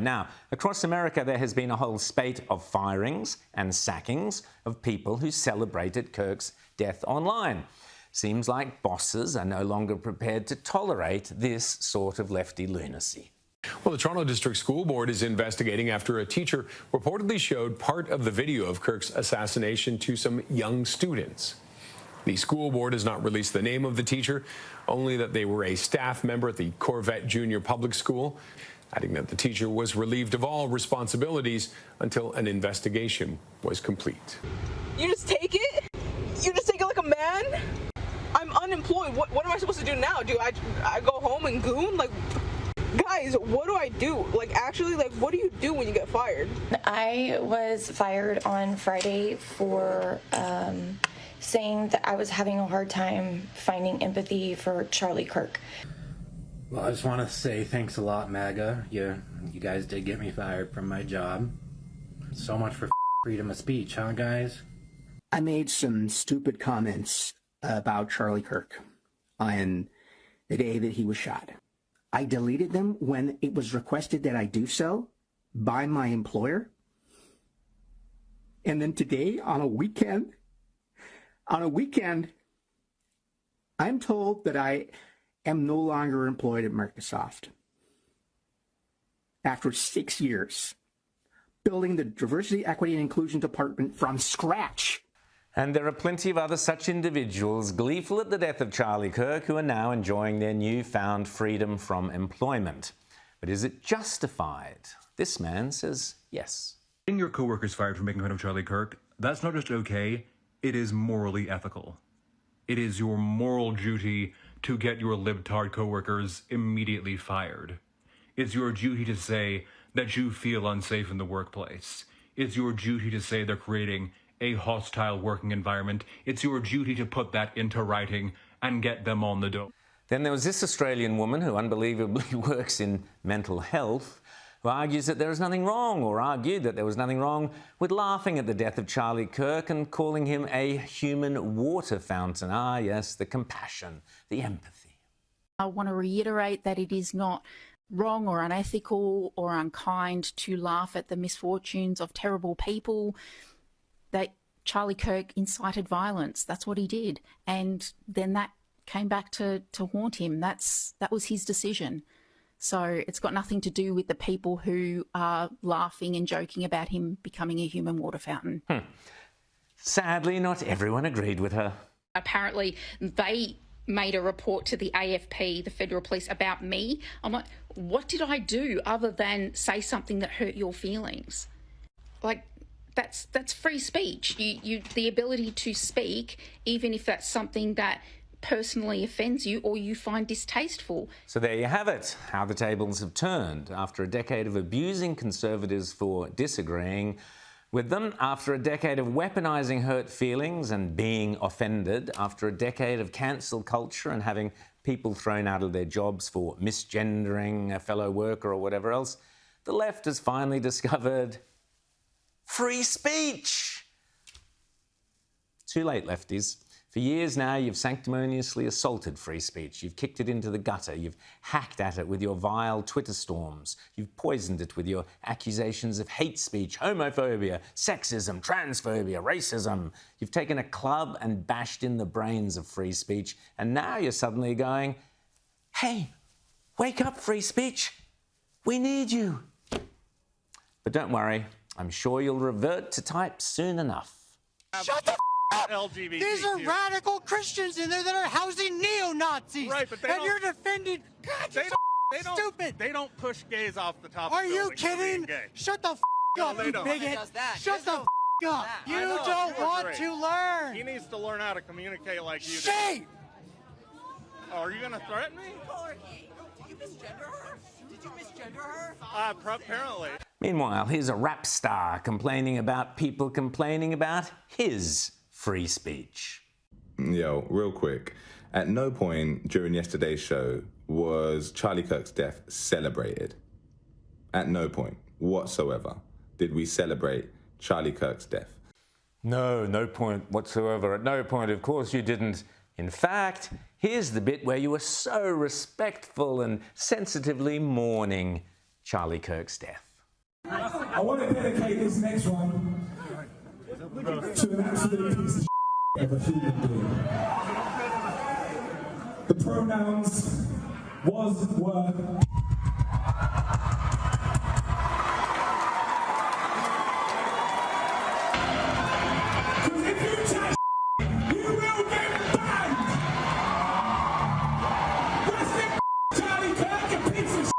Now, across America, there has been a whole spate of firings and sackings of people who celebrated Kirk's death online. Seems like bosses are no longer prepared to tolerate this sort of lefty lunacy. Well, the Toronto District School Board is investigating after a teacher reportedly showed part of the video of Kirk's assassination to some young students. The school board has not released the name of the teacher, only that they were a staff member at the Corvette Junior Public School, adding that the teacher was relieved of all responsibilities until an investigation was complete. You just take it? You just take it like a man? I'm unemployed. What am I supposed to do now? Do I go home and goon? Like, guys, what do I do? Like, actually, like, what do you do when you get fired? I was fired on Friday for saying that I was having a hard time finding empathy for Charlie Kirk. Well, I just want to say thanks a lot, MAGA. You guys did get me fired from my job. So much for freedom of speech, huh, guys? I made some stupid comments about Charlie Kirk on the day that he was shot. I deleted them when it was requested that I do so by my employer. And then today, on a weekend, I'm told that I am no longer employed at Microsoft. After 6 years, building the Diversity, Equity, and Inclusion Department from scratch. And there are plenty of other such individuals gleeful at the death of Charlie Kirk who are now enjoying their newfound freedom from employment. But is it justified? This man says yes. Getting your co-workers fired for making fun of Charlie Kirk, that's not just okay, it is morally ethical. It is your moral duty to get your libtard co-workers immediately fired. It's your duty to say that you feel unsafe in the workplace. It's your duty to say they're creating a hostile working environment. It's your duty to put that into writing and get them on the dole. Then there was this Australian woman who unbelievably works in mental health, who argues that there is nothing wrong, or argued that there was nothing wrong with laughing at the death of Charlie Kirk and calling him a human water fountain. Ah, yes, the compassion, the empathy. I want to reiterate that it is not wrong or unethical or unkind to laugh at the misfortunes of terrible people. That Charlie Kirk incited violence. That's what he did. And then that came back to haunt him. That was his decision. So it's got nothing to do with the people who are laughing and joking about him becoming a human water fountain. Sadly, not everyone agreed with her. Apparently, they made a report to the AFP, the Federal Police, about me. I'm like, what did I do other than say something that hurt your feelings? Like, that's free speech. You the ability to speak, even if that's something that personally offends you or you find distasteful. So there you have it, how the tables have turned. After a decade of abusing Conservatives for disagreeing with them, after a decade of weaponising hurt feelings and being offended, after a decade of cancel culture and having people thrown out of their jobs for misgendering a fellow worker or whatever else, the left has finally discovered free speech. Too late, lefties. For years now, you've sanctimoniously assaulted free speech. You've kicked it into the gutter. You've hacked at it with your vile Twitter storms. You've poisoned it with your accusations of hate speech, homophobia, sexism, transphobia, racism. You've taken a club and bashed in the brains of free speech. And now you're suddenly going, hey, wake up, free speech. We need you. But don't worry. I'm sure you'll revert to type soon enough. Shut the up! LGBT. These are radical Christians in there that are housing neo-Nazis. Right, but and you're defending. God, you're so stupid. They don't push gays off the top. Are you kidding? Shut the up, you bigot. Shut the up. You don't want to learn. He needs to learn how to communicate like you. Shame. Oh, are you gonna threaten me? Did you misgender her? Did you misgender her? Apparently. Meanwhile, here's a rap star complaining about people complaining about his free speech. Yo, real quick. At no point during yesterday's show was Charlie Kirk's death celebrated. At no point whatsoever did we celebrate Charlie Kirk's death. No point whatsoever. At no point, of course, you didn't. In fact, here's the bit where you were so respectful and sensitively mourning Charlie Kirk's death. I want to dedicate this next one to an absolute piece of of a human being. The pronouns was, were. Because if you chat, you will get banned. Rest in Charlie Kirk, a piece of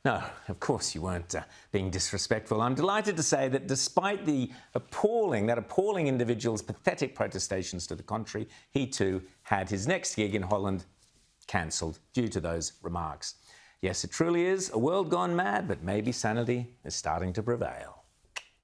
No, of course you weren't being disrespectful. I'm delighted to say that despite that appalling individual's pathetic protestations to the contrary, he too had his next gig in Holland cancelled due to those remarks. Yes, it truly is a world gone mad, but maybe sanity is starting to prevail.